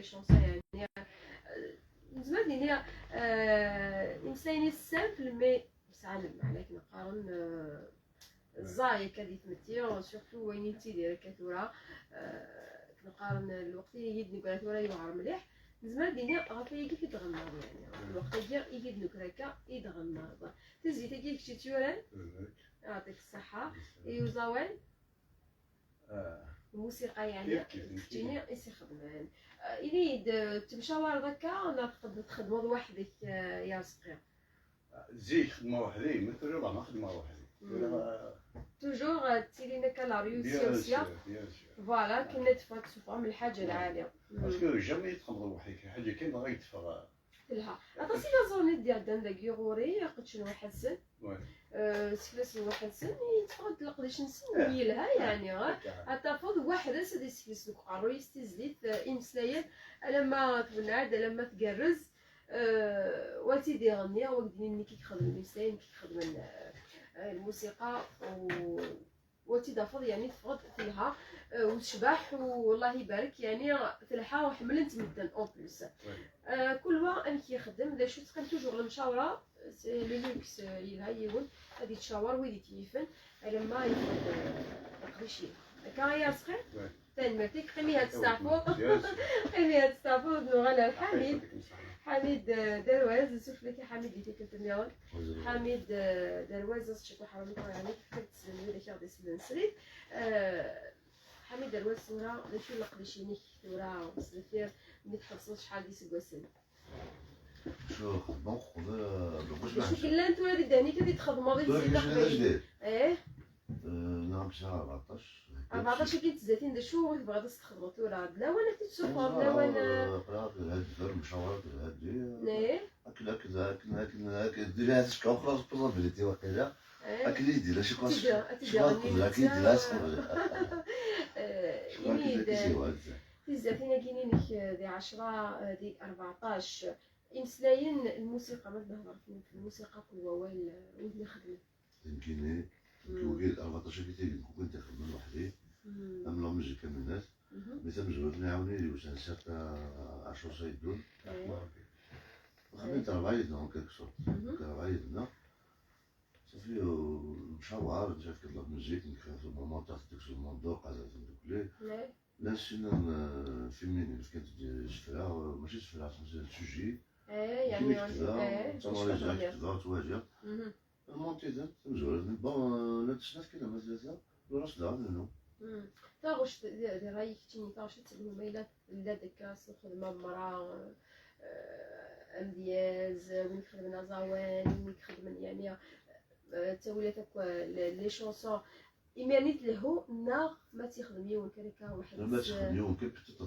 لي شونسون يعني زعما هي إنساني سامبل مي سعلم عليك نقارن الزاي كدي تمتيو سورتو وين تيدير كثورة نقارن الوقت يجد نقول ثورة يوعر مليح زعما دينيا غافي كي تغنى يعني الوقت يجي يجد نكركا يتغنى تزي تجي كشي تيوران يعطيك الصحة يوزاوين الموسيقى يعني تجيني إيسي خدمان إلي تمشاور ذكا ولا تقدر تخدمو وحدك يا صقير زي خدمة وحدي مثل راه ما خدمة وحدي توجور تيلينا كلا ريوسيا فوالا كنا تفرق من الحاجة العالية باسكو جامي تقدر وحدك حاجة كاين غير يتفرق لها أتصل زوني ديال دندك يغوري قد شنو حسن سفلس وحسن يتفرق تلقديش نسوي لها يعني أتفض واحد سدي سفلس لك قارو يستزليت إمسلايا لما تبنعد لما تقرز واتي دي غنية وقدني كي يخدم الإنسان كي يخدم الموسيقى واتي دافض يعني تفرض فيها وتشبح والله يبارك يعني تلحى وحملت مدن اون بليس كل وا ان كيخدم ذا شو تقن توجور المشاوره لي لوكس يلهيون غادي تشاور ويدي تيفن على ما يقدر شي كان يا صغير تنمتك قيميها تستعفو قيميها تستعفو نغلا حميد درواز شوف لك حميد اللي كنت اليوم حميد درواز شكو حرامي يعني كنت تسلمي لك هذا السلسلة حميد درواز صورة لشو لقديشينيك ثورة وسلفير ملي تحصلش شحال دي سكواسن شو خدمة خوذا باش كلا انتو هادي داني كدي تخدموا غير زيد ايه نعم شهر 14 كي تزاتين دا شو تبغى تستخدموا ثورة لا وانا تتسوقوا لا وانا قرات هاد المشاورات هادي ايه هكذا ديرها تشكا خلاص بروبابيليتي واقيلا هكا اللي يدير شي كلاس تدير يعني تزاتين كاينين دي 10 دي 14 إمسلاين الموسيقى ما تبهر في الموسيقى كل وين خدمة يمكن توجد 14 كتير كنت خدمة وحدي أم لا مزيكا من الناس مثل مزورني عاوني واش نسيت 10 ساعات دول خدمت ربعيدنا en quelque sorte ربعيدنا صافي مشاور نشوف كتطلب مزيك نكري مومون تاع ديك الموندو قاعدة تدوكلي لا سينا فيمينين كانت شفرا ماشي شفرا سوجي يعني تما رجعت كذا تواجه المونتيزم مزورني بون لا تشنات كذا مزازا وراس دار منو تاغوش دي رايك تيني تاغوش تسلمو ميلات لا ديك خدمة مرا امدياز وين خدمنا زوان وين خدمنا يعني تولاتك لي شونسون إمانيت له نا ما تيخدم يوم كريكا واحد ما تخدم يوم كيف